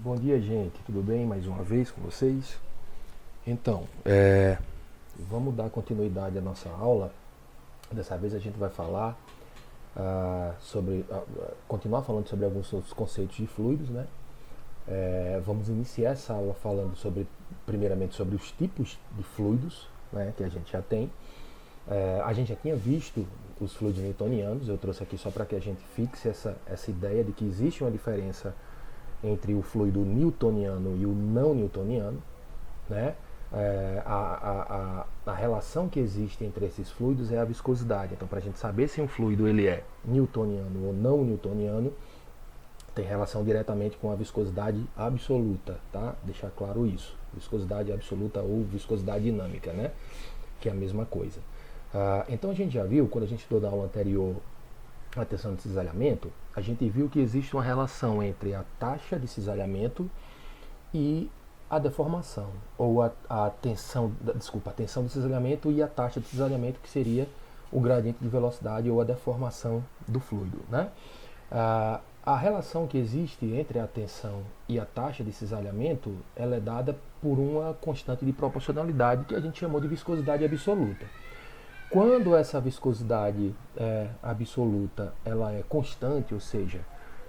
Bom dia, gente. Tudo bem? Mais uma vez com vocês. Então, vamos dar continuidade à nossa aula. Dessa vez a gente vai falar continuar falando sobre alguns outros conceitos de fluidos, né? Vamos iniciar essa aula falando primeiramente sobre os tipos de fluidos, né, que a gente já tem. A gente já tinha visto os fluidos newtonianos. Eu trouxe aqui só para que a gente fixe essa ideia de que existe uma diferença entre o fluido newtoniano e o não newtoniano, né? A relação que existe entre esses fluidos é a viscosidade. Então, para a gente saber se um fluido ele é newtoniano ou não newtoniano, tem relação diretamente com a viscosidade absoluta, tá? Deixar claro isso. Viscosidade absoluta ou viscosidade dinâmica, né? Que é a mesma coisa. Então, a gente já viu, quando a gente estudou na aula anterior a tensão de cisalhamento, a gente viu que existe uma relação entre a taxa de cisalhamento e a deformação, ou a tensão de cisalhamento e a taxa de cisalhamento, que seria o gradiente de velocidade ou a deformação do fluido, né? A relação que existe entre a tensão e a taxa de cisalhamento, ela é dada por uma constante de proporcionalidade que a gente chamou de viscosidade absoluta. Quando essa viscosidade absoluta ela é constante, ou seja,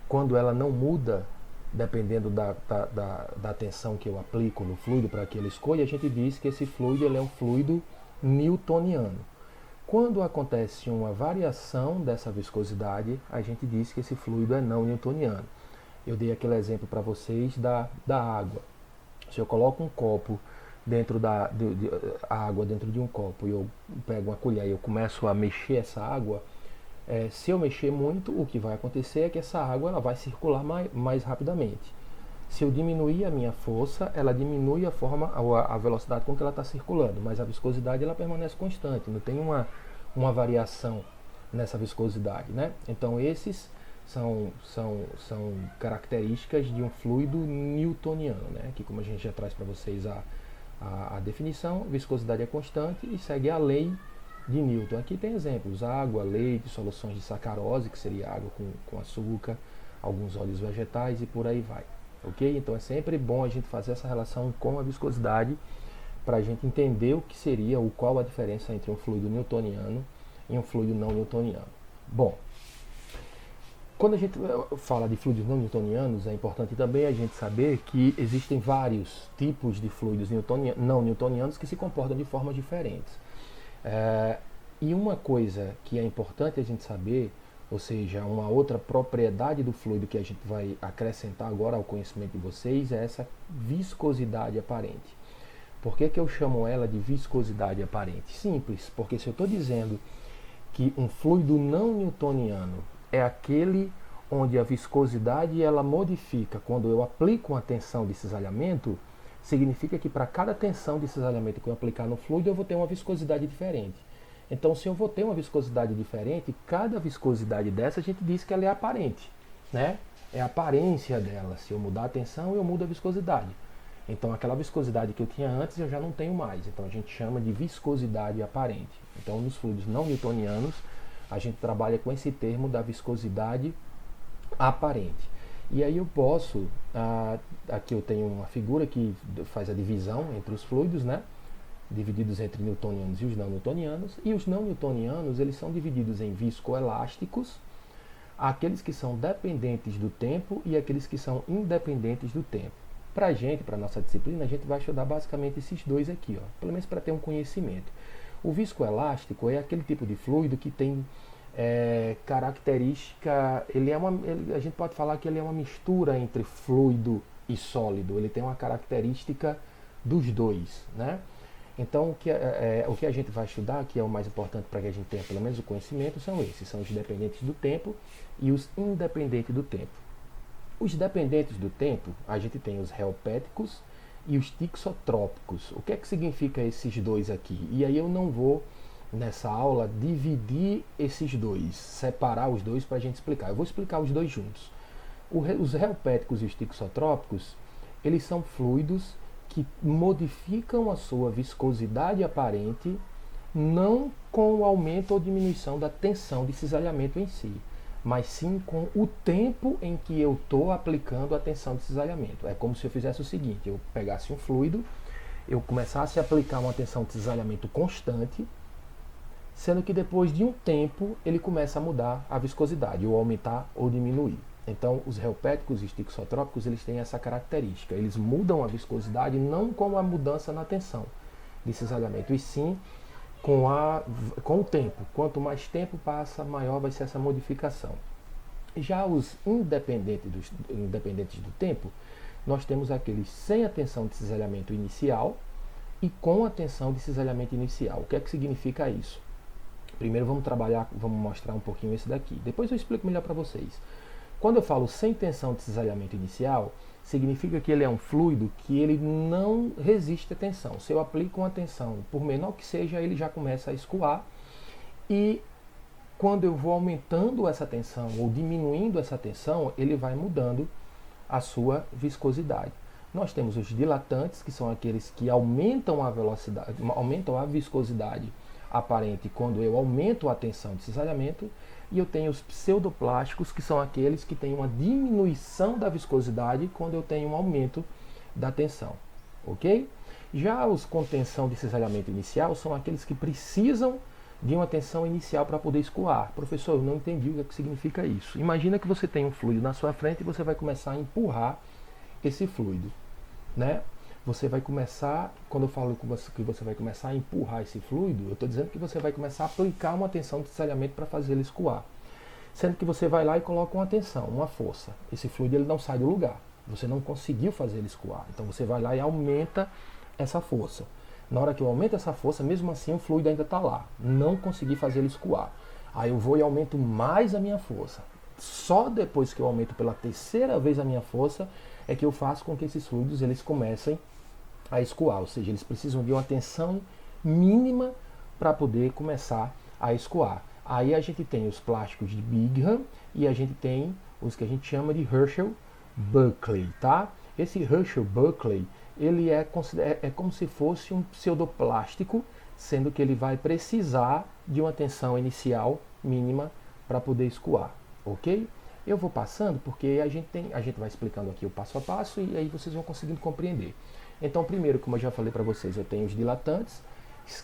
quando ela não muda dependendo da tensão que eu aplico no fluido para que ele escolha, a gente diz que esse fluido ele é um fluido newtoniano. Quando acontece uma variação dessa viscosidade, a gente diz que esse fluido é não newtoniano. Eu dei aquele exemplo para vocês da água. Se eu coloco um copo dentro a água dentro de um copo e eu pego uma colher e eu começo a mexer essa água, se eu mexer muito, o que vai acontecer é que essa água ela vai circular mais rapidamente. Se eu diminuir a minha força, ela diminui a velocidade com que ela está circulando, mas a viscosidade ela permanece constante, não tem uma variação nessa viscosidade, né? Então esses são características de um fluido newtoniano, né? Que, como a gente já traz para vocês a definição, viscosidade é constante e segue a lei de Newton. Aqui tem exemplos: água, leite, soluções de sacarose, que seria água com açúcar, alguns óleos vegetais e por aí vai. Ok? Então é sempre bom a gente fazer essa relação com a viscosidade para a gente entender o que seria, qual a diferença entre um fluido newtoniano e um fluido não newtoniano. Bom, quando a gente fala de fluidos não newtonianos, é importante também a gente saber que existem vários tipos de fluidos não newtonianos que se comportam de formas diferentes. E uma coisa que é importante a gente saber, ou seja, uma outra propriedade do fluido que a gente vai acrescentar agora ao conhecimento de vocês, é essa viscosidade aparente. Por que eu chamo ela de viscosidade aparente? Simples, porque se eu estou dizendo que um fluido não newtoniano é aquele onde a viscosidade ela modifica quando eu aplico uma tensão de cisalhamento, significa que para cada tensão de cisalhamento que eu aplicar no fluido, eu vou ter uma viscosidade diferente. Então, se eu vou ter uma viscosidade diferente, cada viscosidade dessa a gente diz que ela é aparente, né? É a aparência dela. Se eu mudar a tensão, eu mudo a viscosidade. Então, aquela viscosidade que eu tinha antes, eu já não tenho mais. Então, a gente chama de viscosidade aparente. Então, nos fluidos não newtonianos, a gente trabalha com esse termo da viscosidade aparente. E aí eu posso, aqui eu tenho uma figura que faz a divisão entre os fluidos, né? Divididos entre newtonianos e os não newtonianos. E os não newtonianos, eles são divididos em viscoelásticos, aqueles que são dependentes do tempo e aqueles que são independentes do tempo. Para a gente, para a nossa disciplina, a gente vai estudar basicamente esses dois aqui, ó, pelo menos para ter um conhecimento. O viscoelástico é aquele tipo de fluido que tem característica, a gente pode falar que ele é uma mistura entre fluido e sólido, ele tem uma característica dos dois, né? Então, o que a gente vai estudar, que é o mais importante para que a gente tenha pelo menos o conhecimento, são esses, são os dependentes do tempo e os independentes do tempo. Os dependentes do tempo, a gente tem os reopéticos e os tixotrópicos. O que é que significa esses dois aqui? E aí eu não vou, nessa aula, dividir esses dois, separar os dois para a gente explicar. Eu vou explicar os dois juntos. Os reopéticos e os tixotrópicos, eles são fluidos que modificam a sua viscosidade aparente, não com o aumento ou diminuição da tensão de cisalhamento em si, mas sim com o tempo em que eu estou aplicando a tensão de cisalhamento. É como se eu fizesse o seguinte, eu pegasse um fluido, eu começasse a aplicar uma tensão de cisalhamento constante, sendo que depois de um tempo ele começa a mudar a viscosidade, ou aumentar ou diminuir. Então, os reopéticos e esticosotrópicos, eles têm essa característica, eles mudam a viscosidade não com a mudança na tensão de cisalhamento, e sim com o tempo. Quanto mais tempo passa, maior vai ser essa modificação. Já os independentes do tempo, nós temos aqueles sem a tensão de cisalhamento inicial e com a tensão de cisalhamento inicial. O que é que significa isso? Primeiro vamos mostrar um pouquinho esse daqui. Depois eu explico melhor para vocês. Quando eu falo sem tensão de cisalhamento inicial, significa que ele é um fluido que ele não resiste à tensão. Se eu aplico uma tensão, por menor que seja, ele já começa a escoar. E quando eu vou aumentando essa tensão ou diminuindo essa tensão, ele vai mudando a sua viscosidade. Nós temos os dilatantes, que são aqueles que aumentam a velocidade, aumentam a viscosidade aparente quando eu aumento a tensão de cisalhamento. E eu tenho os pseudoplásticos, que são aqueles que têm uma diminuição da viscosidade quando eu tenho um aumento da tensão, ok? Já os com tensão de cisalhamento inicial são aqueles que precisam de uma tensão inicial para poder escoar. Professor, eu não entendi o que significa isso. Imagina que você tem um fluido na sua frente e você vai começar a empurrar esse fluido, né? Você vai começar, quando eu falo que você vai começar a empurrar esse fluido, eu estou dizendo que você vai começar a aplicar uma tensão de cisalhamento para fazer ele escoar. Sendo que você vai lá e coloca uma tensão, uma força. Esse fluido ele não sai do lugar. Você não conseguiu fazer ele escoar. Então você vai lá e aumenta essa força. Na hora que eu aumento essa força, mesmo assim o fluido ainda está lá. Não consegui fazer ele escoar. Aí eu vou e aumento mais a minha força. Só depois que eu aumento pela terceira vez a minha força, é que eu faço com que esses fluidos eles comecem a escoar, ou seja, eles precisam de uma tensão mínima para poder começar a escoar. Aí a gente tem os plásticos de Bingham e a gente tem os que a gente chama de Herschel-Buckley, tá? Esse Herschel-Buckley, ele é como se fosse um pseudoplástico, sendo que ele vai precisar de uma tensão inicial mínima para poder escoar, ok? Eu vou passando porque a gente vai explicando aqui o passo a passo e aí vocês vão conseguindo compreender. Então, primeiro, como eu já falei para vocês, eu tenho os dilatantes,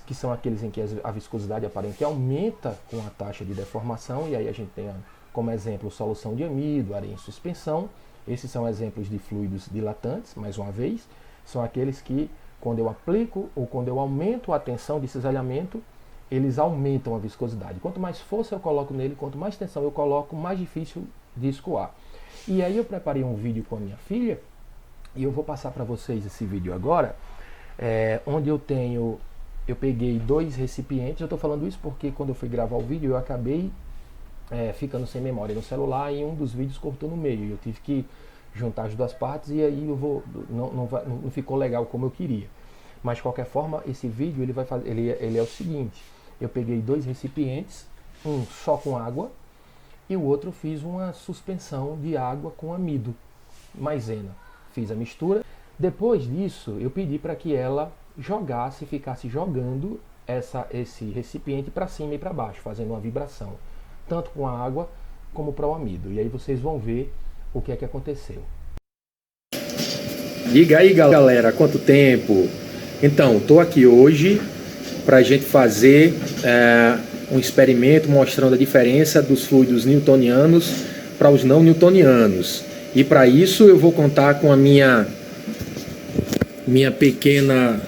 que são aqueles em que a viscosidade aparente aumenta com a taxa de deformação, e aí a gente tem como exemplo solução de amido, areia em suspensão. Esses são exemplos de fluidos dilatantes, mais uma vez, são aqueles que, quando eu aplico ou quando eu aumento a tensão de cisalhamento, eles aumentam a viscosidade. Quanto mais força eu coloco nele, quanto mais tensão eu coloco, mais difícil de escoar. E aí eu preparei um vídeo com a minha filha, e eu vou passar para vocês esse vídeo agora, onde eu peguei 2 recipientes. Eu estou falando isso porque quando eu fui gravar o vídeo eu acabei ficando sem memória no celular e um dos vídeos cortou no meio. Eu tive que juntar as duas partes e aí não ficou legal como eu queria. Mas de qualquer forma, esse vídeo ele é o seguinte: eu peguei 2 recipientes, um só com água e o outro fiz uma suspensão de água com amido, maisena. Fiz a mistura. Depois disso, eu pedi para que ela ficasse jogando esse recipiente para cima e para baixo, fazendo uma vibração, tanto com a água como para o amido. E aí vocês vão ver o que é que aconteceu. Diga aí, galera, quanto tempo? Então, estou aqui hoje para a gente fazer um experimento mostrando a diferença dos fluidos newtonianos para os não newtonianos. E para isso eu vou contar com a minha pequena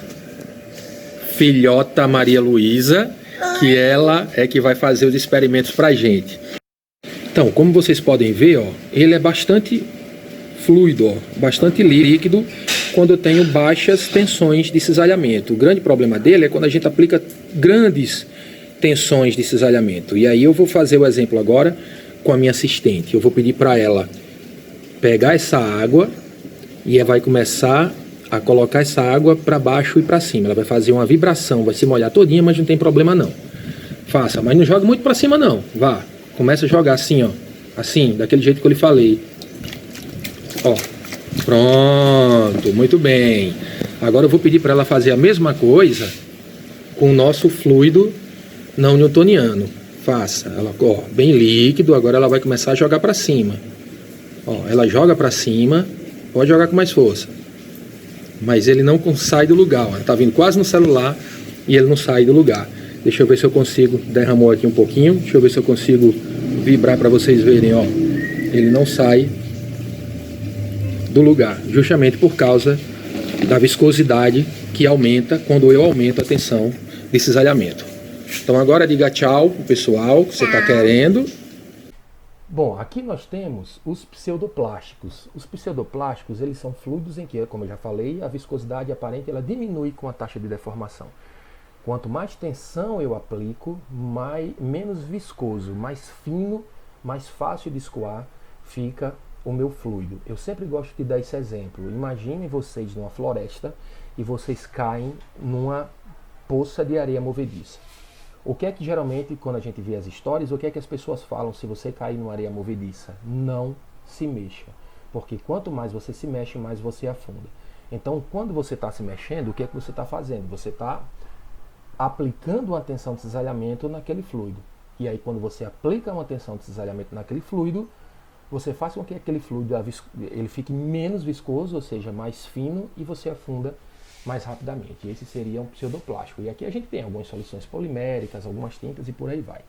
filhota Maria Luísa, que ela é que vai fazer os experimentos para a gente. Então, como vocês podem ver, ó, ele é bastante fluido, ó, bastante líquido quando eu tenho baixas tensões de cisalhamento. O grande problema dele é quando a gente aplica grandes tensões de cisalhamento. E aí eu vou fazer o exemplo agora com a minha assistente. Eu vou pedir para ela pegar essa água e vai começar a colocar essa água para baixo e para cima. Ela vai fazer uma vibração, vai se molhar todinha, mas não tem problema não. Faça, mas não jogue muito para cima não. Vá, começa a jogar assim, ó, assim, daquele jeito que eu lhe falei. Ó, pronto, muito bem. Agora eu vou pedir para ela fazer a mesma coisa com o nosso fluido não newtoniano. Faça. Ela, ó, bem líquido, agora ela vai começar a jogar para cima. Ó, ela joga para cima, pode jogar com mais força. Mas ele não sai do lugar, ó. Tá vindo quase no celular e ele não sai do lugar. Deixa eu ver se eu consigo, derramou aqui um pouquinho, deixa eu ver se eu consigo vibrar para vocês verem, ó. Ele não sai do lugar, justamente por causa da viscosidade que aumenta quando eu aumento a tensão de cisalhamento. Então agora diga tchau pro pessoal que você está querendo. Bom, aqui nós temos os pseudoplásticos. Os pseudoplásticos, eles são fluidos em que, como eu já falei, a viscosidade aparente ela diminui com a taxa de deformação. Quanto mais tensão eu aplico, menos viscoso, mais fino, mais fácil de escoar fica o meu fluido. Eu sempre gosto de dar esse exemplo. Imaginem vocês numa floresta e vocês caem numa poça de areia movediça. O que é que geralmente, quando a gente vê as histórias, o que é que as pessoas falam se você cair numa areia movediça? Não se mexa. Porque quanto mais você se mexe, mais você afunda. Então, quando você está se mexendo, o que é que você está fazendo? Você está aplicando uma tensão de cisalhamento naquele fluido. E aí, quando você aplica uma tensão de cisalhamento naquele fluido, você faz com que aquele fluido ele fique menos viscoso, ou seja, mais fino, e você afunda mais rapidamente. Esse seria um pseudoplástico. E aqui a gente tem algumas soluções poliméricas, algumas tintas e por aí vai.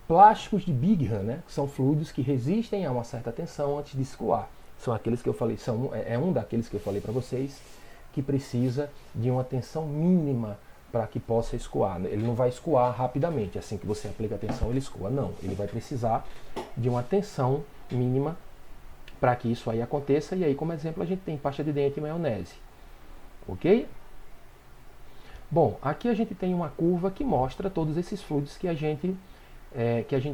Plásticos de Bingham, né, que são fluidos que resistem a uma certa tensão antes de escoar. São aqueles que eu falei, é um daqueles que eu falei para vocês que precisa de uma tensão mínima para que possa escoar. Ele não vai escoar rapidamente, assim que você aplica a tensão ele escoa. Não, ele vai precisar de uma tensão mínima para que isso aí aconteça. E aí, como exemplo, a gente tem pasta de dente e maionese. Ok? Bom, aqui a gente tem uma curva que mostra todos esses fluidos que a gente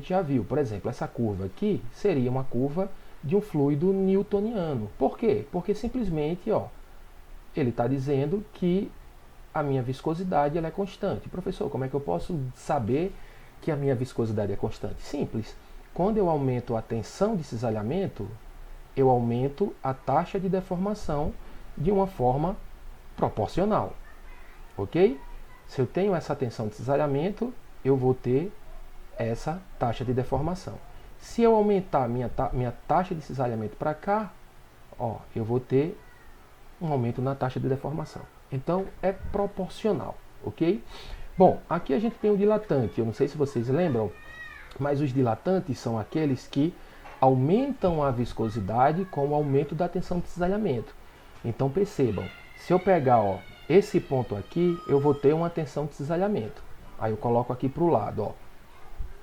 já viu. Por exemplo, essa curva aqui seria uma curva de um fluido newtoniano. Por quê? Porque simplesmente, ó, ele está dizendo que a minha viscosidade ela é constante. Professor, como é que eu posso saber que a minha viscosidade é constante? Simples. Quando eu aumento a tensão de cisalhamento, eu aumento a taxa de deformação de uma forma proporcional. Ok? Se eu tenho essa tensão de cisalhamento, eu vou ter essa taxa de deformação. Se eu aumentar minha taxa de cisalhamento para cá, ó, eu vou ter um aumento na taxa de deformação. Então, é proporcional, ok? Bom, aqui a gente tem o dilatante. Eu não sei se vocês lembram, mas os dilatantes são aqueles que aumentam a viscosidade com o aumento da tensão de cisalhamento. Então, percebam, se eu pegar, ó, esse ponto aqui, eu vou ter uma tensão de cisalhamento. Aí eu coloco aqui para o lado, ó.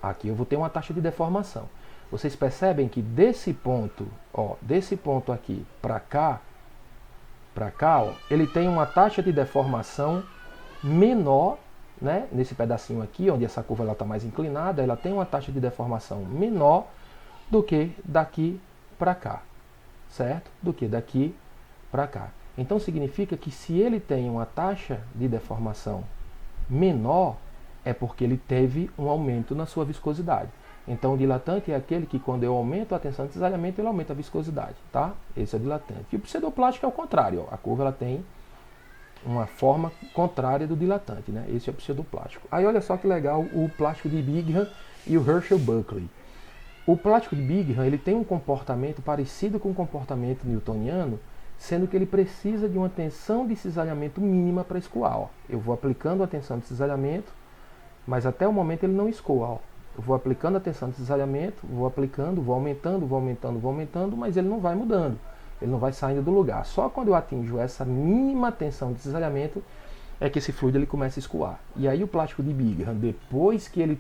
Aqui eu vou ter uma taxa de deformação. Vocês percebem que desse ponto, ó, desse ponto aqui para cá, ó, ele tem uma taxa de deformação menor, né? Nesse pedacinho aqui, onde essa curva está mais inclinada, ela tem uma taxa de deformação menor do que daqui para cá, certo? Do que daqui para cá. Então significa que se ele tem uma taxa de deformação menor, é porque ele teve um aumento na sua viscosidade. Então o dilatante é aquele que quando eu aumento a tensão de cisalhamento, ele aumenta a viscosidade, tá? Esse é o dilatante. E o pseudoplástico é o contrário, ó. A curva ela tem uma forma contrária do dilatante, né? Esse é o pseudoplástico. Aí olha só que legal o plástico de Bingham e o Herschel-Buckley. O plástico de Bingham, ele tem um comportamento parecido com o comportamento newtoniano, sendo que ele precisa de uma tensão de cisalhamento mínima para escoar, ó. Eu vou aplicando a tensão de cisalhamento, mas até o momento ele não escoa, ó. Eu vou aplicando a tensão de cisalhamento, vou aplicando, vou aumentando, mas ele não vai mudando. Ele não vai saindo do lugar. Só quando eu atinjo essa mínima tensão de cisalhamento é que esse fluido ele começa a escoar. E aí o plástico de Bingham, depois que ele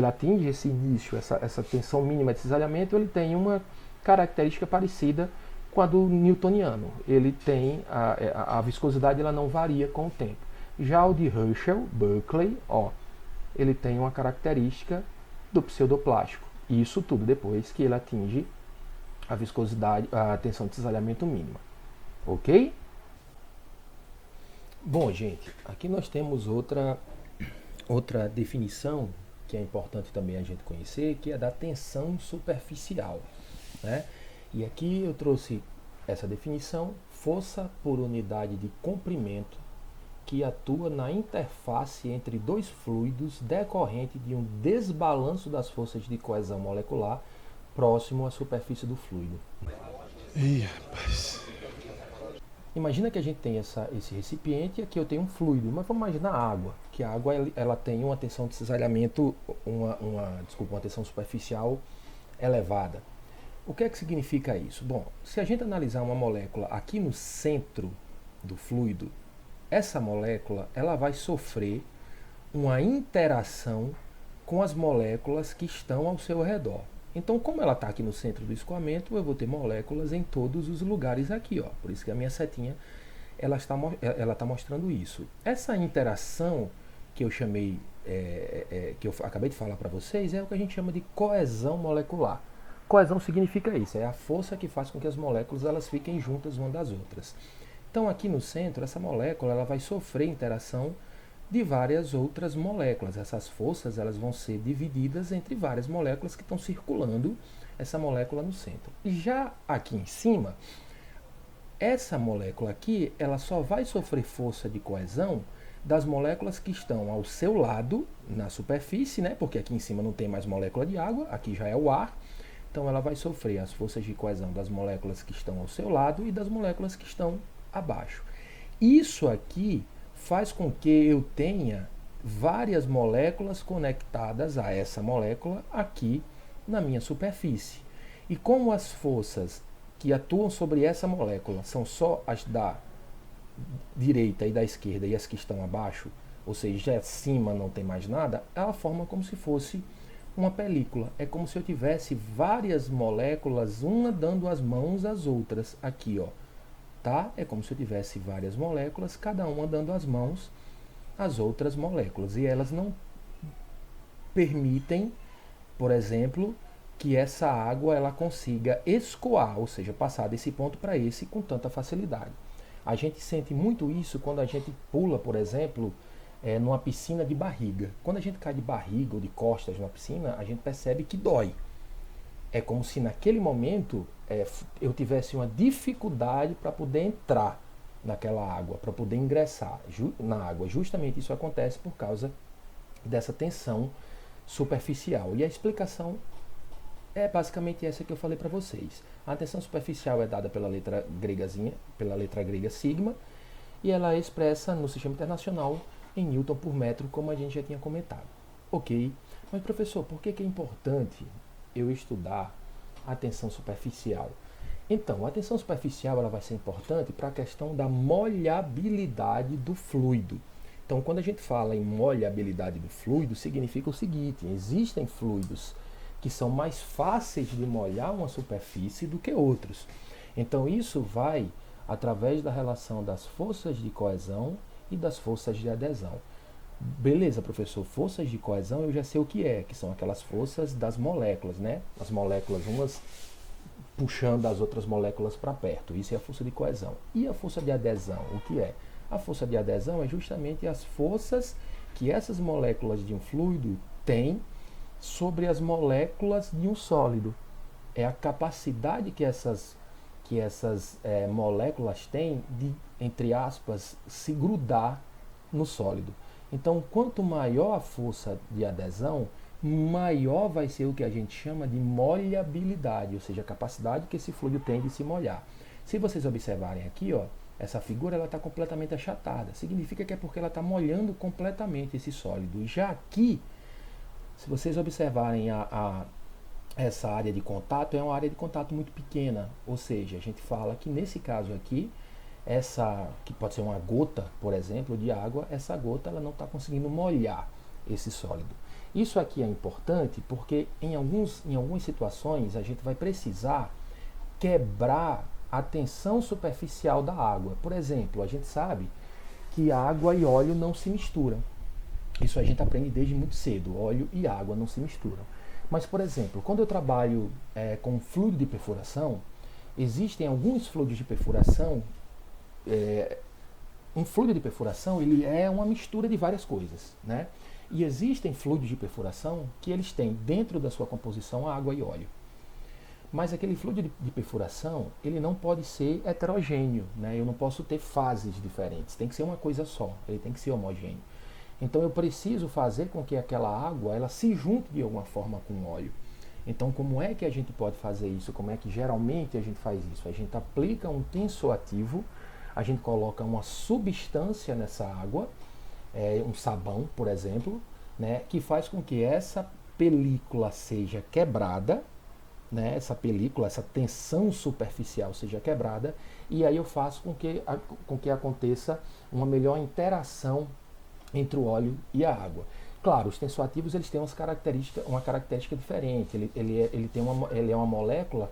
atinge esse início, essa tensão mínima de cisalhamento, ele tem uma característica parecida com a do newtoniano. Ele tem a viscosidade, ela não varia com o tempo. Já o de Herschel-Buckley, ó, ele tem uma característica do pseudoplástico. E isso tudo depois que ele atinge a viscosidade, a tensão de cisalhamento mínima. Ok? Bom, gente, aqui nós temos outra definição que é importante também a gente conhecer, que é da tensão superficial, né? E aqui eu trouxe essa definição: força por unidade de comprimento que atua na interface entre dois fluidos decorrente de um desbalanço das forças de coesão molecular próximo à superfície do fluido. Ih, rapaz. Imagina que a gente tem esse recipiente e aqui eu tenho um fluido, mas vamos imaginar a água, que a água ela tem uma tensão de cisalhamento, uma tensão superficial elevada. O que é que significa isso? Bom, se a gente analisar uma molécula aqui no centro do fluido, essa molécula ela vai sofrer uma interação com as moléculas que estão ao seu redor. Então, como ela está aqui no centro do escoamento, eu vou ter moléculas em todos os lugares aqui, ó. Por isso que a minha setinha ela está mostrando isso. Essa interação que eu chamei, que eu acabei de falar para vocês, é o que a gente chama de coesão molecular. Coesão significa isso, é a força que faz com que as moléculas elas fiquem juntas umas das outras. Então, aqui no centro, essa molécula ela vai sofrer interação de várias outras moléculas. Essas forças elas vão ser divididas entre várias moléculas que estão circulando essa molécula no centro. E já aqui em cima, essa molécula aqui, ela só vai sofrer força de coesão das moléculas que estão ao seu lado, na superfície, né? Porque aqui em cima não tem mais molécula de água, aqui já é o ar. Então ela vai sofrer as forças de coesão das moléculas que estão ao seu lado e das moléculas que estão abaixo. Isso aqui faz com que eu tenha várias moléculas conectadas a essa molécula aqui na minha superfície. E como as forças que atuam sobre essa molécula são só as da direita e da esquerda e as que estão abaixo, ou seja, acima não tem mais nada, ela forma como se fosse uma película. É como se eu tivesse várias moléculas, uma dando as mãos às outras aqui, ó. Tá? É como se eu tivesse várias moléculas, cada uma dando as mãos às outras moléculas. E elas não permitem, por exemplo, que essa água ela consiga escoar, ou seja, passar desse ponto para esse com tanta facilidade. A gente sente muito isso quando a gente pula, por exemplo, numa piscina de barriga. Quando a gente cai de barriga ou de costas numa piscina, a gente percebe que dói. É como se naquele momento eu tivesse uma dificuldade para poder entrar naquela água, para poder ingressar na água. Justamente isso acontece por causa dessa tensão superficial. E a explicação é basicamente essa que eu falei para vocês. A tensão superficial é dada pela letra grega sigma, e ela é expressa no sistema internacional em Newton por metro, como a gente já tinha comentado. Ok, mas professor, por que é importante eu estudar a tensão superficial? Então, a tensão superficial ela vai ser importante para a questão da molhabilidade do fluido. Então, quando a gente fala em molhabilidade do fluido, significa o seguinte: existem fluidos que são mais fáceis de molhar uma superfície do que outros. Então, isso vai através da relação das forças de coesão e das forças de adesão. Beleza, professor, forças de coesão eu já sei o que são aquelas forças das moléculas, né? As moléculas umas puxando as outras moléculas para perto, isso é a força de coesão. E a força de adesão, o que é? A força de adesão é justamente as forças que essas moléculas de um fluido têm sobre as moléculas de um sólido. É a capacidade que essas moléculas têm de, entre aspas, se grudar no sólido. Então, quanto maior a força de adesão, maior vai ser o que a gente chama de molhabilidade, ou seja, a capacidade que esse fluido tem de se molhar. Se vocês observarem aqui, ó, essa figura está completamente achatada. Significa que é porque ela está molhando completamente esse sólido. E já aqui, se vocês observarem essa área de contato, é uma área de contato muito pequena. Ou seja, a gente fala que nesse caso aqui, essa que pode ser uma gota, por exemplo, de água, essa gota ela não está conseguindo molhar esse sólido. Isso aqui é importante porque em algumas situações a gente vai precisar quebrar a tensão superficial da água. Por exemplo, a gente sabe que água e óleo não se misturam. Isso a gente aprende desde muito cedo. Óleo e água não se misturam. Mas, por exemplo, quando eu trabalho com fluido de perfuração, existem alguns fluidos de perfuração. Um fluido de perfuração ele é uma mistura de várias coisas, né? E existem fluidos de perfuração que eles têm dentro da sua composição água e óleo. Mas aquele fluido de perfuração, ele não pode ser heterogêneo, né? Eu não posso ter fases diferentes, tem que ser uma coisa só, ele tem que ser homogêneo. Então eu preciso fazer com que aquela água ela se junte de alguma forma com o óleo. Então como é que a gente pode fazer isso? Como é que geralmente a gente faz isso? A gente aplica um tensoativo, a gente coloca uma substância nessa água, um sabão, por exemplo, né, que faz com que essa película seja quebrada, né, essa película, essa tensão superficial seja quebrada, e aí eu faço com que aconteça uma melhor interação entre o óleo e a água. Claro, os tensoativos eles têm uma característica diferente. Ele é uma molécula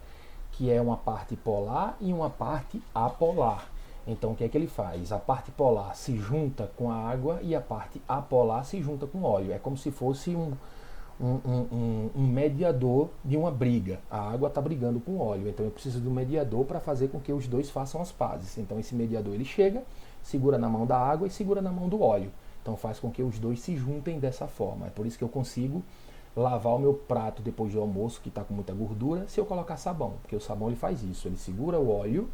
que é uma parte polar e uma parte apolar. Então o que é que ele faz? A parte polar se junta com a água e a parte apolar se junta com o óleo. É como se fosse um mediador de uma briga. A água está brigando com o óleo, então eu preciso de um mediador para fazer com que os dois façam as pazes. Então esse mediador ele chega, segura na mão da água e segura na mão do óleo. Então faz com que os dois se juntem dessa forma. É por isso que eu consigo lavar o meu prato depois do almoço, que está com muita gordura, se eu colocar sabão. Porque o sabão ele faz isso, ele segura o óleo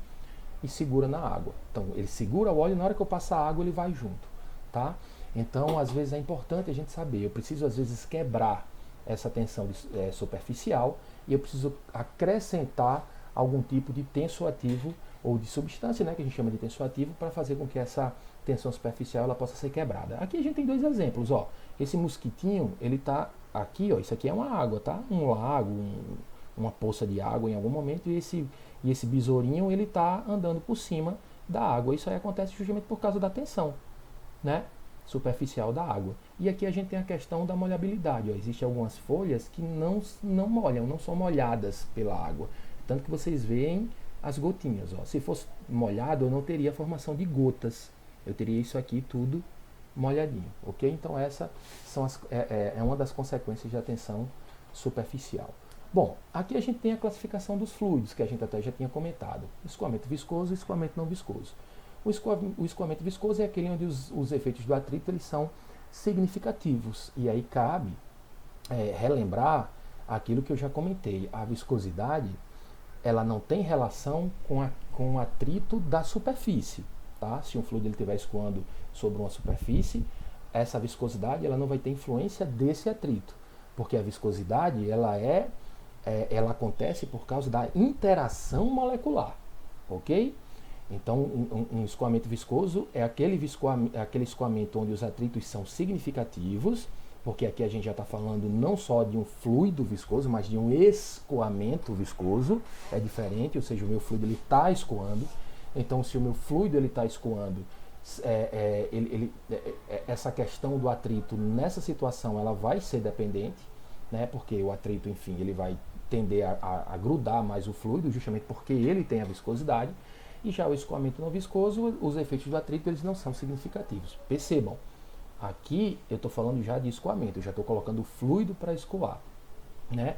e segura na água. Então ele segura o óleo e na hora que eu passar a água ele vai junto, tá? Então às vezes é importante a gente saber, eu preciso às vezes quebrar essa tensão superficial e eu preciso acrescentar algum tipo de tensoativo ou de substância, né, que a gente chama de tensoativo, para fazer com que essa tensão superficial ela possa ser quebrada. Aqui a gente tem dois exemplos, ó. Esse mosquitinho, ele tá aqui, ó, isso aqui é uma água, tá? Um lago, uma poça de água em algum momento, e esse besourinho, ele tá andando por cima da água. Isso aí acontece justamente por causa da tensão, né, superficial da água. E aqui a gente tem a questão da molhabilidade, ó. Existem algumas folhas que não molham, não são molhadas pela água. Tanto que vocês veem as gotinhas, ó. Se fosse molhado, eu não teria a formação de gotas. Eu teria isso aqui tudo molhadinho, ok? Então essa é uma das consequências da tensão superficial. Bom, aqui a gente tem a classificação dos fluidos, que a gente até já tinha comentado. Escoamento viscoso e escoamento não viscoso. O escoamento viscoso é aquele onde os efeitos do atrito eles são significativos. E aí cabe relembrar aquilo que eu já comentei. A viscosidade ela não tem relação com o atrito da superfície. Tá? Se um fluido ele estiver escoando sobre uma superfície, essa viscosidade ela não vai ter influência desse atrito, porque a viscosidade ela acontece por causa da interação molecular, ok? Então um escoamento viscoso é aquele escoamento onde os atritos são significativos, porque aqui a gente já está falando não só de um fluido viscoso, mas de um escoamento viscoso, é diferente, ou seja, o meu fluido está escoando. Então, se o meu fluido está escoando, essa questão do atrito nessa situação ela vai ser dependente, né? Porque o atrito, enfim, ele vai tender a grudar mais o fluido, justamente porque ele tem a viscosidade. E já o escoamento não viscoso, os efeitos do atrito eles não são significativos. Percebam, aqui eu estou falando já de escoamento, eu já estou colocando o fluido para escoar, né?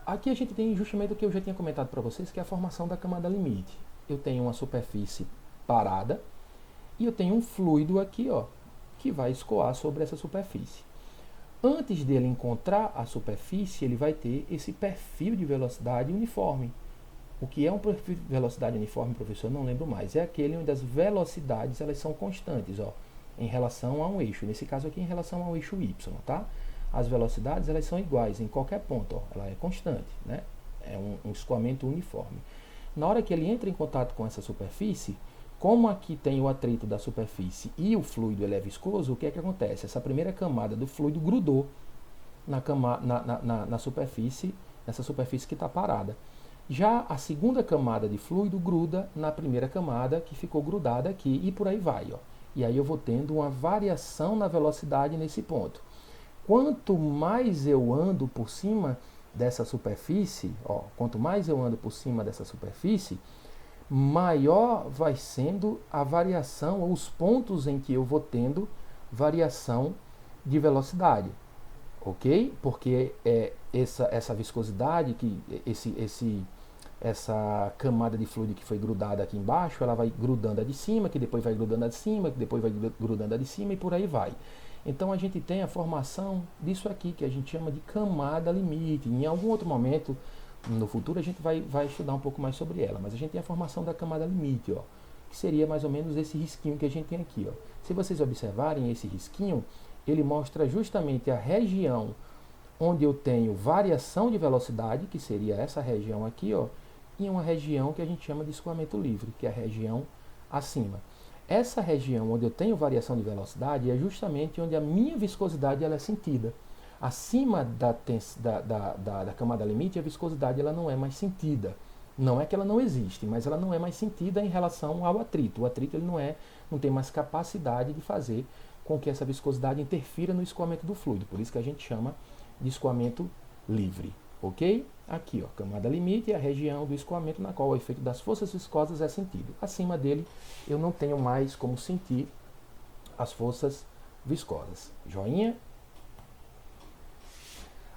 Aqui a gente tem justamente o que eu já tinha comentado para vocês, que é a formação da camada limite. Eu tenho uma superfície parada e eu tenho um fluido aqui, ó, que vai escoar sobre essa superfície. Antes dele encontrar a superfície, ele vai ter esse perfil de velocidade uniforme. O que é um perfil de velocidade uniforme, professor? Não lembro mais. É aquele onde as velocidades elas são constantes, ó, em relação a um eixo. Nesse caso aqui, em relação ao eixo Y, tá? As velocidades elas são iguais em qualquer ponto, ó, ela é constante, né? É um escoamento uniforme. Na hora que ele entra em contato com essa superfície, como aqui tem o atrito da superfície e o fluido ele é viscoso, o que é que acontece? Essa primeira camada do fluido grudou na superfície, nessa superfície que está parada. Já a segunda camada de fluido gruda na primeira camada que ficou grudada aqui e por aí vai, ó. E aí eu vou tendo uma variação na velocidade nesse ponto. Quanto mais eu ando por cima dessa superfície, ó, quanto mais eu ando por cima dessa superfície, maior vai sendo a variação, ou os pontos em que eu vou tendo variação de velocidade, ok? Porque essa viscosidade, essa camada de fluido que foi grudada aqui embaixo, ela vai grudando a de cima, que depois vai grudando a de cima, que depois vai grudando a de cima e por aí vai. Então a gente tem a formação disso aqui, que a gente chama de camada limite. Em algum outro momento, No futuro a gente vai estudar um pouco mais sobre ela, mas a gente tem a formação da camada limite, ó, que seria mais ou menos esse risquinho que a gente tem aqui, ó. Se vocês observarem esse risquinho, ele mostra justamente a região onde eu tenho variação de velocidade, que seria essa região aqui, ó, e uma região que a gente chama de escoamento livre, que é a região acima. Essa região onde eu tenho variação de velocidade é justamente onde a minha viscosidade ela é sentida. Acima da camada limite, a viscosidade ela não é mais sentida. Não é que ela não existe, mas ela não é mais sentida em relação ao atrito. O atrito ele não tem mais capacidade de fazer com que essa viscosidade interfira no escoamento do fluido. Por isso que a gente chama de escoamento livre. Ok? Aqui, ó, camada limite é a região do escoamento na qual o efeito das forças viscosas é sentido. Acima dele, eu não tenho mais como sentir as forças viscosas. Joinha?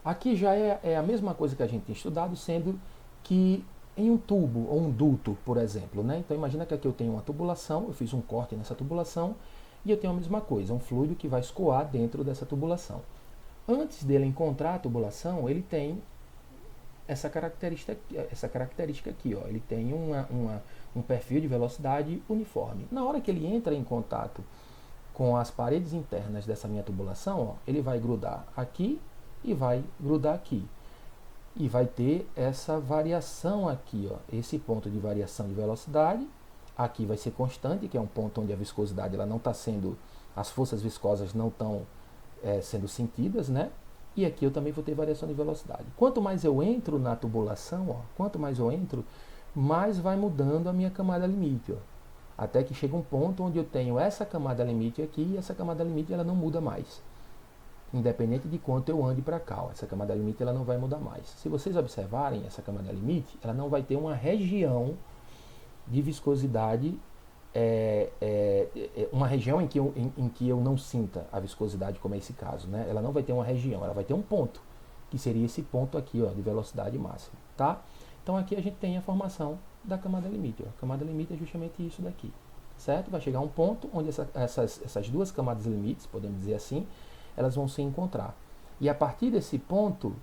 Aqui já é a mesma coisa que a gente tem estudado, sendo que em um tubo ou um duto, por exemplo, né? Então imagina que aqui eu tenho uma tubulação, eu fiz um corte nessa tubulação e eu tenho a mesma coisa, um fluido que vai escoar dentro dessa tubulação. Antes dele encontrar a tubulação, ele tem essa característica aqui, ó. Ele tem um perfil de velocidade uniforme. Na hora que ele entra em contato com as paredes internas dessa minha tubulação, ó, ele vai grudar aqui e vai grudar aqui. E vai ter essa variação aqui, ó, esse ponto de variação de velocidade. Aqui vai ser constante, que é um ponto onde a viscosidade ela não está sendo, as forças viscosas não estão sendo sentidas, né? E aqui eu também vou ter variação de velocidade. Quanto mais eu entro na tubulação, ó, quanto mais eu entro, mais vai mudando a minha camada limite, ó, até que chega um ponto onde eu tenho essa camada limite aqui e essa camada limite ela não muda mais. Independente de quanto eu ande para cá, ó, essa camada limite ela não vai mudar mais. Se vocês observarem essa camada limite, ela não vai ter uma região de viscosidade, uma região em que eu não sinta a viscosidade, como é esse caso, né? Ela não vai ter uma região, ela vai ter um ponto, que seria esse ponto aqui, ó, de velocidade máxima, tá? Então aqui a gente tem a formação da camada limite, ó. A camada limite é justamente isso daqui, certo? Vai chegar um ponto onde essas duas camadas limites, podemos dizer assim, elas vão se encontrar. E a partir desse ponto,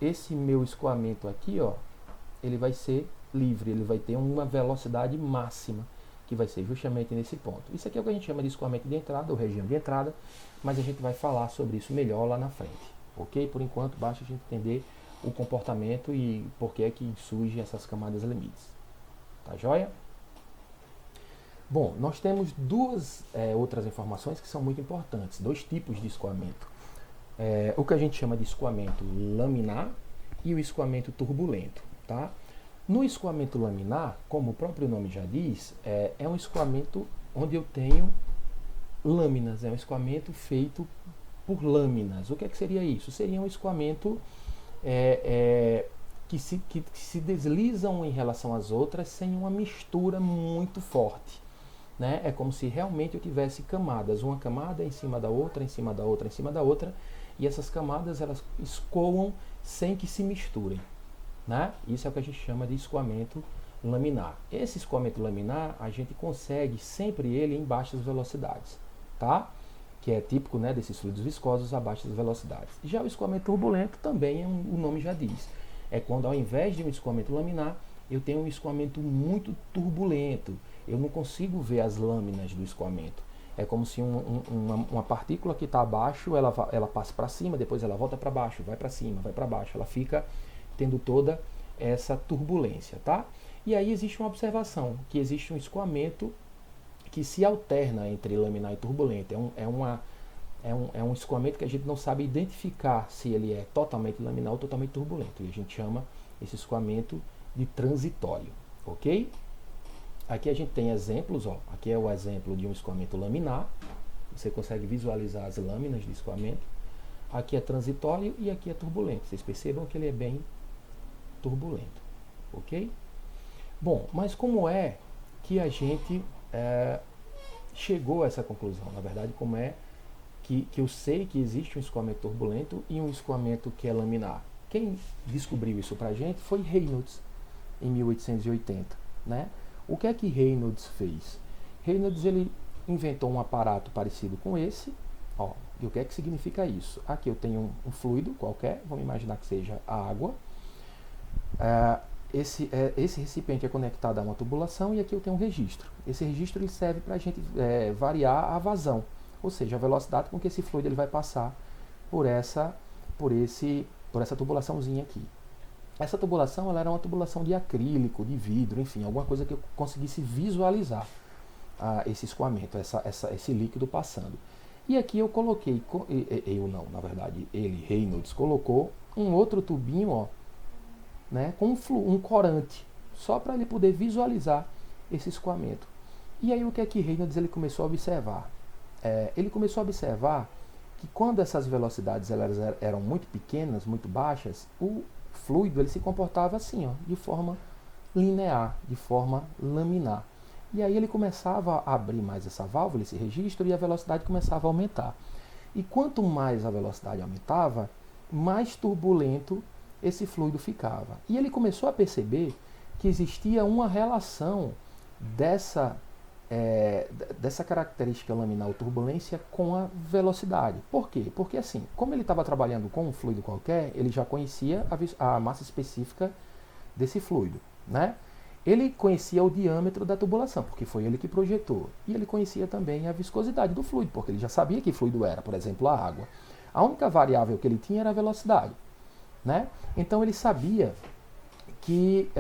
esse meu escoamento aqui, ó, ele vai ser livre, ele vai ter uma velocidade máxima, que vai ser justamente nesse ponto. Isso aqui é o que a gente chama de escoamento de entrada, ou região de entrada, mas a gente vai falar sobre isso melhor lá na frente, ok? Por enquanto, basta a gente entender o comportamento e por que é que surgem essas camadas limites. Tá joia? Bom, nós temos duas outras informações que são muito importantes, dois tipos de escoamento. O que a gente chama de escoamento laminar e o escoamento turbulento, tá? No escoamento laminar, como o próprio nome já diz, é um escoamento onde eu tenho lâminas, é um escoamento feito por lâminas. O que é que seria isso? Seria um escoamento que se deslizam em relação às outras sem uma mistura muito forte, né? É como se realmente eu tivesse camadas, uma camada em cima da outra, em cima da outra, em cima da outra, e essas camadas elas escoam sem que se misturem, né? Isso é o que a gente chama de escoamento laminar. Esse escoamento laminar, a gente consegue sempre ele em baixas velocidades, tá? Que é típico, né, desses fluidos viscosos a baixas velocidades. Já o escoamento turbulento também, o nome já diz. É quando ao invés de um escoamento laminar, eu tenho um escoamento muito turbulento. Eu não consigo ver as lâminas do escoamento. É como se uma partícula que está abaixo, ela passa para cima, depois ela volta para baixo, vai para cima, vai para baixo. Ela fica tendo toda essa turbulência, tá? E aí existe uma observação, que existe um escoamento que se alterna entre laminar e turbulento. É um escoamento que a gente não sabe identificar se ele é totalmente laminar ou totalmente turbulento. E a gente chama esse escoamento de transitório, ok? Aqui a gente tem exemplos, ó. Aqui é o exemplo de um escoamento laminar. Você consegue visualizar as lâminas de escoamento. Aqui é transitório e aqui é turbulento. Vocês percebam que ele é bem turbulento, ok? Bom, mas como é que a gente chegou a essa conclusão? Na verdade, como é que eu sei que existe um escoamento turbulento e um escoamento que é laminar? Quem descobriu isso pra gente foi Reynolds, em 1880, né? O que é que Reynolds fez? Reynolds ele inventou um aparato parecido com esse, ó. E o que é que significa isso? Aqui eu tenho um fluido qualquer, vamos imaginar que seja a água. Esse recipiente é conectado a uma tubulação e aqui eu tenho um registro. Esse registro ele serve para a gente variar a vazão, ou seja, a velocidade com que esse fluido ele vai passar por essa tubulaçãozinha aqui. Essa tubulação ela era uma tubulação de acrílico, de vidro, enfim, alguma coisa que eu conseguisse visualizar esse escoamento, esse líquido passando. E aqui eu coloquei, ele, Reynolds, colocou um outro tubinho, ó, né, com um corante, só para ele poder visualizar esse escoamento. E aí o que é que Reynolds ele começou a observar? Ele começou a observar que quando essas velocidades elas eram muito pequenas, muito baixas, o fluido ele se comportava assim, ó, de forma linear, de forma laminar. E aí ele começava a abrir mais essa válvula, esse registro, e a velocidade começava a aumentar. E quanto mais a velocidade aumentava, mais turbulento esse fluido ficava. E ele começou a perceber que existia uma relação dessa característica laminar ou turbulência com a velocidade. Por quê? Porque assim, como ele estava trabalhando com um fluido qualquer, ele já conhecia a massa específica desse fluido, né? Ele conhecia o diâmetro da tubulação, porque foi ele que projetou. E ele conhecia também a viscosidade do fluido, porque ele já sabia que fluido era, por exemplo, a água. A única variável que ele tinha era a velocidade, né? Então ele sabia que,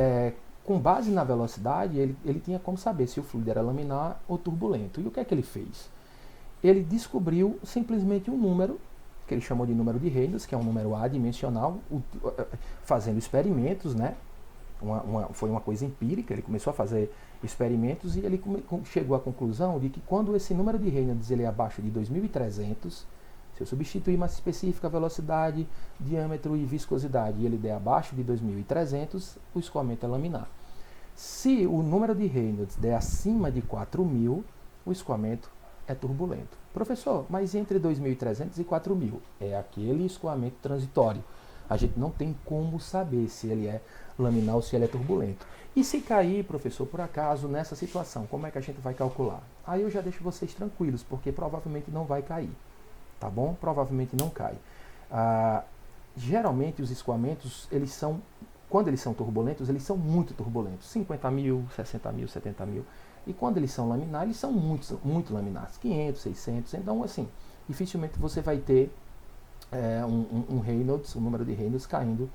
com base na velocidade, ele tinha como saber se o fluido era laminar ou turbulento. E o que é que ele fez? Ele descobriu simplesmente um número, que ele chamou de número de Reynolds, que é um número adimensional, fazendo experimentos, né? Foi uma coisa empírica, ele começou a fazer experimentos e ele chegou à conclusão de que quando esse número de Reynolds ele é abaixo de 2300, se eu substituir massa específica, velocidade, diâmetro e viscosidade e ele der abaixo de 2300, o escoamento é laminar. Se o número de Reynolds der acima de 4000, o escoamento é turbulento. Professor, mas entre 2300 e 4000 é aquele escoamento transitório. A gente não tem como saber se ele é laminar ou se ele é turbulento. E se cair, professor, por acaso, nessa situação, como é que a gente vai calcular? Aí eu já deixo vocês tranquilos, porque provavelmente não vai cair, tá bom? Provavelmente não cai. Geralmente os escoamentos, quando eles são turbulentos, eles são muito turbulentos, 50 mil, 60 mil, 70 mil. E quando eles são laminar, eles são muito, muito laminares, 500, 600. Então, assim, dificilmente você vai ter um Reynolds, um número de Reynolds caindo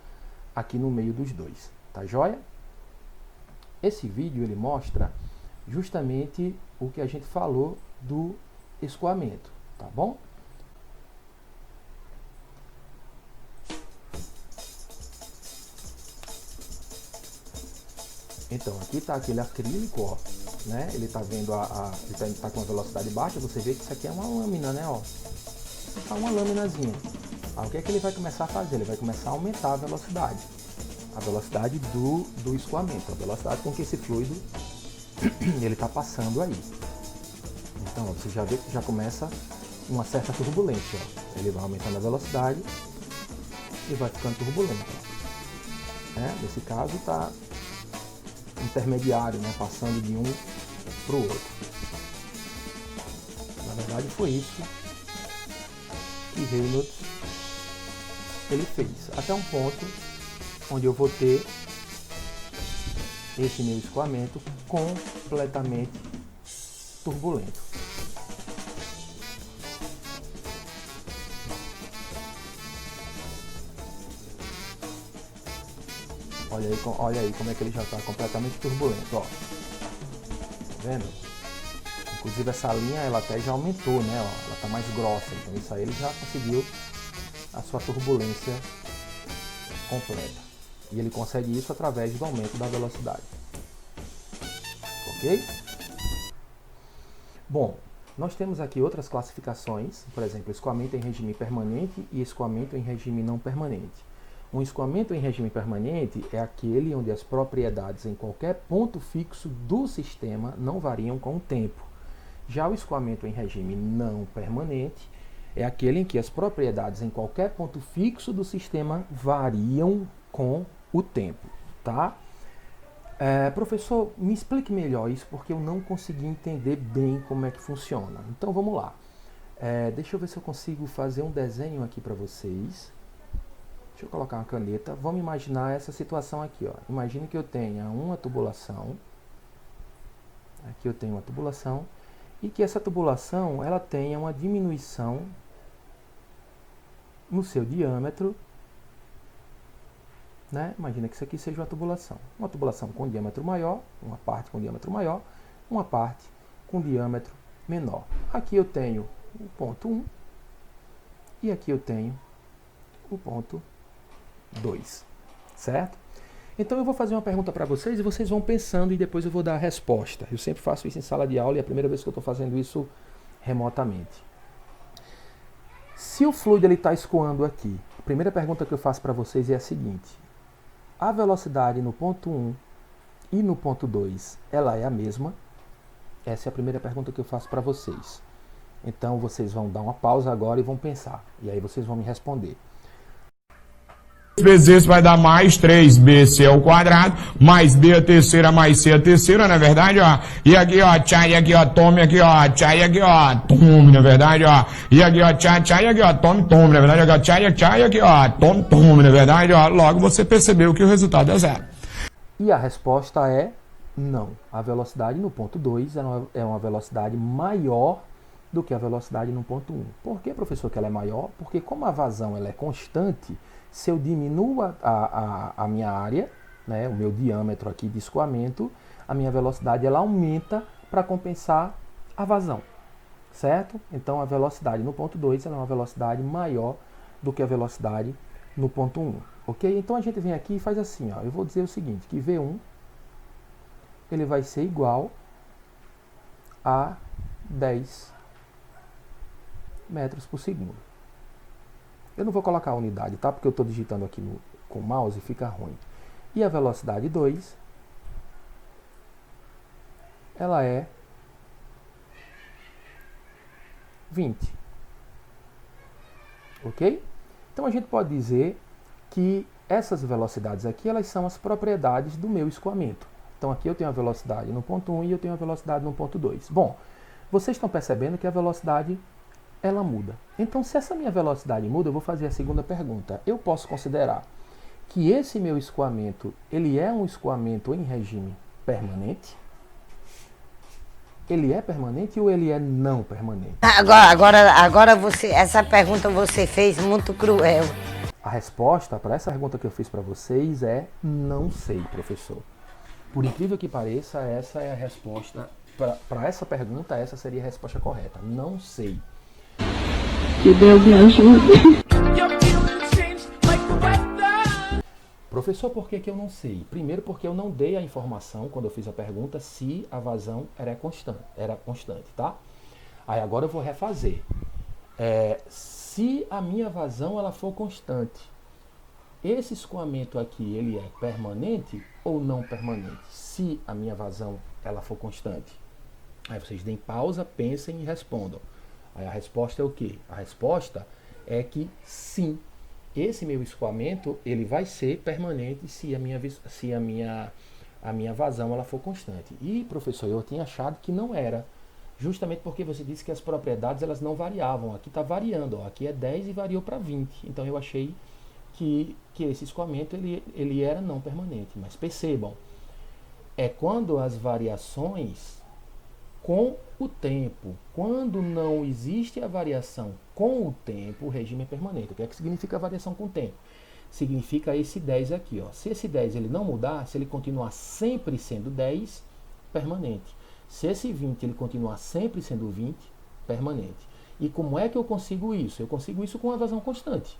aqui no meio dos dois, tá joia? Esse vídeo ele mostra justamente o que a gente falou do escoamento, tá bom? Então aqui está aquele acrílico, ó, né? Ele está vendo ele tá com uma velocidade baixa, você vê que isso aqui é uma lâmina, né, ó? Tá uma lâminazinha. O que é que ele vai começar a fazer? Ele vai começar a aumentar a velocidade do escoamento, a velocidade com que esse fluido ele está passando aí. Então, ó, você já vê que já começa uma certa turbulência. Ó. Ele vai aumentando a velocidade e vai ficando turbulento. Nesse caso está intermediário, né, passando de um para o outro. Na verdade foi isso que Reynolds ele fez, até um ponto onde eu vou ter esse meu escoamento completamente turbulento. Olha aí como é que ele já está completamente turbulento, ó. Tá vendo? Inclusive essa linha ela até já aumentou, né? Ó, ela está mais grossa, então isso aí ele já conseguiu a sua turbulência completa. E ele consegue isso através do aumento da velocidade. Ok? Bom, nós temos aqui outras classificações, por exemplo, escoamento em regime permanente e escoamento em regime não permanente. Um escoamento em regime permanente é aquele onde as propriedades em qualquer ponto fixo do sistema não variam com o tempo. Já o escoamento em regime não permanente é aquele em que as propriedades em qualquer ponto fixo do sistema variam com o tempo, tá? Professor, me explique melhor isso porque eu não consegui entender bem como é que funciona. Então vamos lá. Deixa eu ver se eu consigo fazer um desenho aqui para vocês. Deixa eu colocar uma caneta. Vamos imaginar essa situação aqui, ó. Imagine que eu tenha uma tubulação. Aqui eu tenho uma tubulação. E que essa tubulação, ela tenha uma diminuição no seu diâmetro, né? Imagina que isso aqui seja uma tubulação. Uma tubulação com diâmetro maior, uma parte com diâmetro maior, uma parte com diâmetro menor. Aqui eu tenho o ponto 1 e aqui eu tenho o ponto 2, certo? Então eu vou fazer uma pergunta para vocês e vocês vão pensando e depois eu vou dar a resposta. Eu sempre faço isso em sala de aula e é a primeira vez que eu estou fazendo isso remotamente. Se o fluido está escoando aqui, a primeira pergunta que eu faço para vocês é a seguinte: a velocidade no ponto 1 e no ponto 2, ela é a mesma? Essa é a primeira pergunta que eu faço para vocês. Então vocês vão dar uma pausa agora e vão pensar. E aí vocês vão me responder. Vezes esse vai dar mais 3bc ao quadrado, mais b a terceira, mais c a terceira, na verdade, ó. E aqui, ó, tchá, e aqui, ó, tome, aqui, ó, tchá, e aqui, ó, tome, na verdade, ó. E aqui, ó, tchá, tchá, e aqui, ó, tome, tome, na verdade, ó, tchá, e aqui, ó, tome, tome, na verdade, ó. Logo você percebeu que o resultado é zero. E a resposta é não. A velocidade no ponto 2 é uma velocidade maior do que a velocidade no ponto 1. Por que, professor, que ela é maior? Porque como a vazão ela é constante, se eu diminuo a minha área, né, o meu diâmetro aqui de escoamento, a minha velocidade ela aumenta para compensar a vazão, certo? Então a velocidade no ponto 2 ela é uma velocidade maior do que a velocidade no ponto 1, ok? Então a gente vem aqui e faz assim, ó, eu vou dizer o seguinte, que V1 ele vai ser igual a 10 metros por segundo. Eu não vou colocar a unidade, tá? Porque eu estou digitando aqui com o mouse e fica ruim. E a velocidade 2, ela é 20. Ok? Então a gente pode dizer que essas velocidades aqui, elas são as propriedades do meu escoamento. Então aqui eu tenho a velocidade no ponto 1 e eu tenho a velocidade no ponto 2. Bom, vocês estão percebendo que a velocidade ela muda. Então, se essa minha velocidade muda, eu vou fazer a segunda pergunta. Eu posso considerar que esse meu escoamento, ele é um escoamento em regime permanente? Ele é permanente ou ele é não permanente? Agora você, essa pergunta você fez muito cruel. A resposta para essa pergunta que eu fiz para vocês é não sei, professor. Por incrível que pareça, essa é a resposta. Para essa pergunta, essa seria a resposta correta. Não sei. Que Deus me ajude. Professor, por que eu não sei? Primeiro porque eu não dei a informação, quando eu fiz a pergunta, se a vazão era constante, tá? Aí agora eu vou refazer. Se a minha vazão ela for constante, esse escoamento aqui, ele é permanente ou não permanente? Se a minha vazão ela for constante. Aí vocês deem pausa, pensem e respondam. Aí a resposta é o quê? A resposta é que sim, esse meu escoamento ele vai ser permanente se a minha vazão ela for constante. E, professor, eu tinha achado que não era, justamente porque você disse que as propriedades elas não variavam. Aqui está variando, ó. Aqui é 10 e variou para 20. Então eu achei que esse escoamento ele era não permanente. Mas percebam, é quando as variações com o tempo. Quando não existe a variação com o tempo, o regime é permanente. O que é que significa a variação com o tempo? Significa esse 10 aqui, ó. Se esse 10 ele não mudar, se ele continuar sempre sendo 10, permanente. Se esse 20 ele continuar sempre sendo 20, permanente. E como é que eu consigo isso? Eu consigo isso com a vazão constante.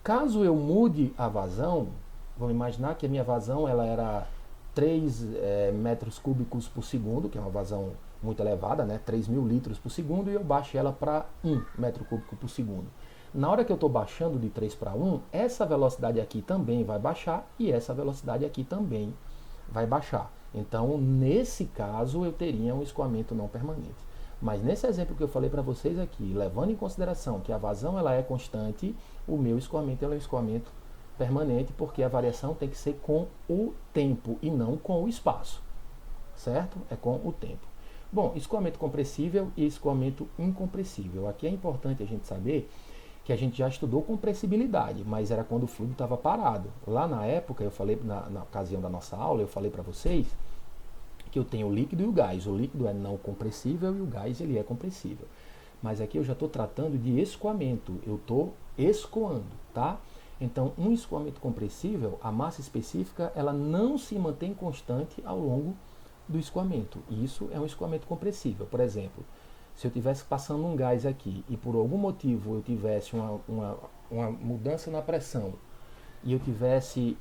Caso eu mude a vazão, vamos imaginar que a minha vazão ela era 3 metros cúbicos por segundo, que é uma vazão muito elevada, né? 3.000 litros por segundo, e eu baixo ela para 1 metro cúbico por segundo. Na hora que eu estou baixando de 3 para 1, essa velocidade aqui também vai baixar e essa velocidade aqui também vai baixar. Então, nesse caso, eu teria um escoamento não permanente. Mas nesse exemplo que eu falei para vocês aqui, levando em consideração que a vazão ela é constante, o meu escoamento é um escoamento permanente, porque a variação tem que ser com o tempo e não com o espaço, certo? É com o tempo. Bom, escoamento compressível e escoamento incompressível. Aqui é importante a gente saber que que a gente já estudou compressibilidade, mas era quando o fluido estava parado. Lá na época, eu falei, na ocasião da nossa aula, eu falei para vocês que eu tenho o líquido e o gás. O líquido é não compressível e o gás ele é compressível. Mas aqui eu já estou tratando de escoamento, eu estou escoando, tá? Então, um escoamento compressível, a massa específica, ela não se mantém constante ao longo do escoamento. E isso é um escoamento compressível. Por exemplo, se eu estivesse passando um gás aqui e por algum motivo eu tivesse uma mudança na pressão e eu tivesse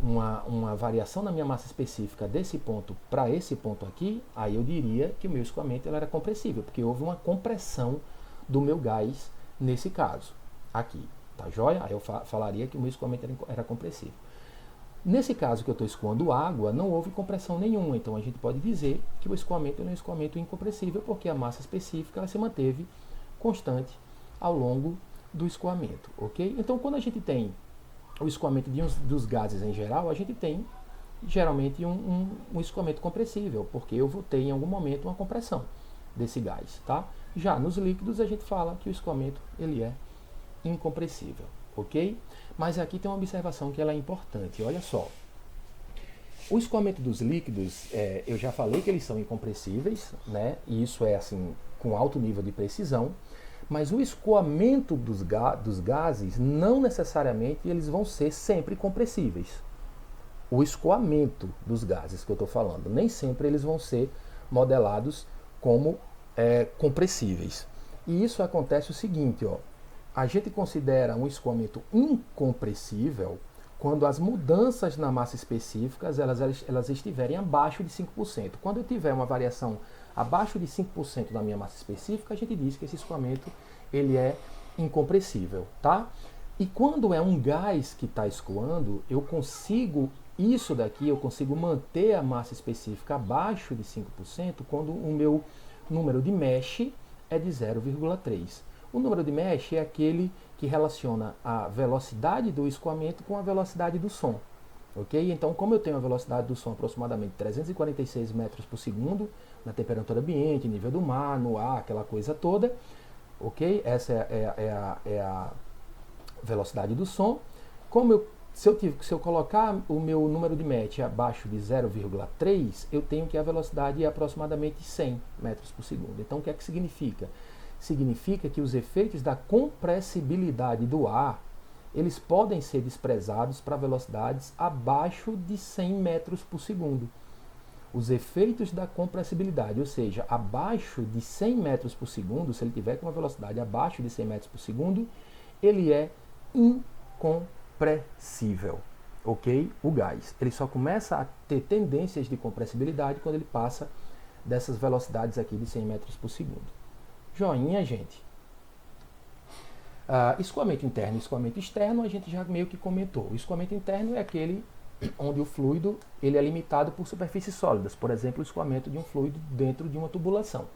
uma variação na minha massa específica desse ponto para esse ponto aqui, aí eu diria que o meu escoamento ele era compressível, porque houve uma compressão do meu gás nesse caso, aqui, tá joia? Aí eu falaria que o meu escoamento era compressível. Nesse caso que eu estou escoando água, não houve compressão nenhuma, então a gente pode dizer que o escoamento é um escoamento incompressível, porque a massa específica ela se manteve constante ao longo do escoamento, ok? Então quando a gente tem o escoamento dos gases em geral, a gente tem geralmente um escoamento compressível, porque eu vou ter em algum momento uma compressão desse gás, tá? Já nos líquidos a gente fala que o escoamento ele é incompressível, ok? Mas aqui tem uma observação que ela é importante, olha só. O escoamento dos líquidos, eu já falei que eles são incompressíveis, né? E isso é assim, com alto nível de precisão. Mas o escoamento dos gases, não necessariamente eles vão ser sempre compressíveis. O escoamento dos gases que eu estou falando, nem sempre eles vão ser modelados como compressíveis. E isso acontece o seguinte, ó, a gente considera um escoamento incompressível quando as mudanças na massa específica elas estiverem abaixo de 5%. Quando eu tiver uma variação abaixo de 5% da minha massa específica, a gente diz que esse escoamento ele é incompressível, tá? E quando é um gás que está escoando, eu consigo manter a massa específica abaixo de 5% quando o meu número de mesh é de 0,3. O número de mesh é aquele que relaciona a velocidade do escoamento com a velocidade do som. Ok? Então, como eu tenho a velocidade do som aproximadamente 346 metros por segundo, na temperatura ambiente, nível do mar, no ar, aquela coisa toda, ok? Essa é a velocidade do som. Se eu colocar o meu número de mesh abaixo de 0,3, eu tenho que a velocidade é aproximadamente 100 metros por segundo. Então, o que é que significa? Significa que os efeitos da compressibilidade do ar eles podem ser desprezados para velocidades abaixo de 100 metros por segundo. Os efeitos da compressibilidade, ou seja, abaixo de 100 metros por segundo, se ele tiver com uma velocidade abaixo de 100 metros por segundo, ele é incompressível, ok? O gás. Ele só começa a ter tendências de compressibilidade quando ele passa dessas velocidades aqui de 100 metros por segundo. Joinha, gente. Escoamento interno e escoamento externo a gente já meio que comentou. O escoamento interno é aquele onde o fluido ele é limitado por superfícies sólidas, por exemplo, o escoamento de um fluido dentro de uma tubulação,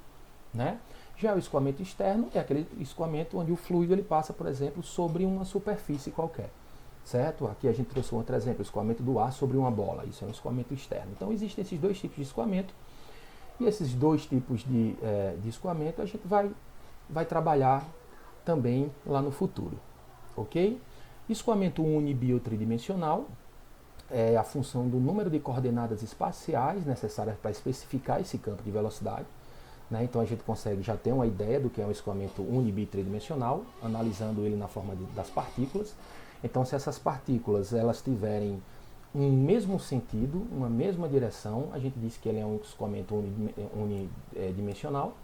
né? Já o escoamento externo é aquele escoamento onde o fluido ele passa, por exemplo, sobre uma superfície qualquer, certo? Aqui a gente trouxe um outro exemplo, o escoamento do ar sobre uma bola, isso é um escoamento externo. Então existem esses dois tipos de escoamento e esses dois tipos de escoamento a gente vai trabalhar também lá no futuro, ok? Escoamento unibiotridimensional é a função do número de coordenadas espaciais necessárias para especificar esse campo de velocidade, né? Então a gente consegue já ter uma ideia do que é um escoamento unibitridimensional, analisando ele na forma das partículas. Então se essas partículas elas tiverem um mesmo sentido, uma mesma direção, a gente diz que ele é um escoamento unidimensional.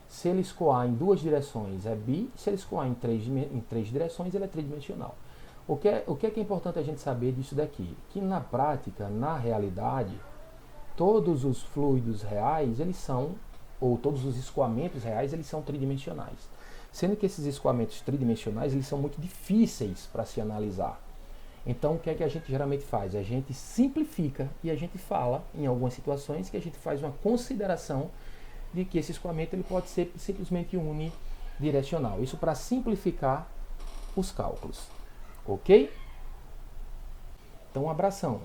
Se ele escoar em duas direções é bi, se ele escoar em três direções ele é tridimensional. O que é importante a gente saber disso daqui? Que na prática, na realidade, todos os fluidos reais, ou todos os escoamentos reais, eles são tridimensionais. Sendo que esses escoamentos tridimensionais, eles são muito difíceis para se analisar. Então, o que é que a gente geralmente faz? A gente simplifica e a gente fala, em algumas situações, que a gente faz uma consideração de que esse escoamento ele pode ser simplesmente unidirecional. Isso para simplificar os cálculos. Ok? Então, um abração.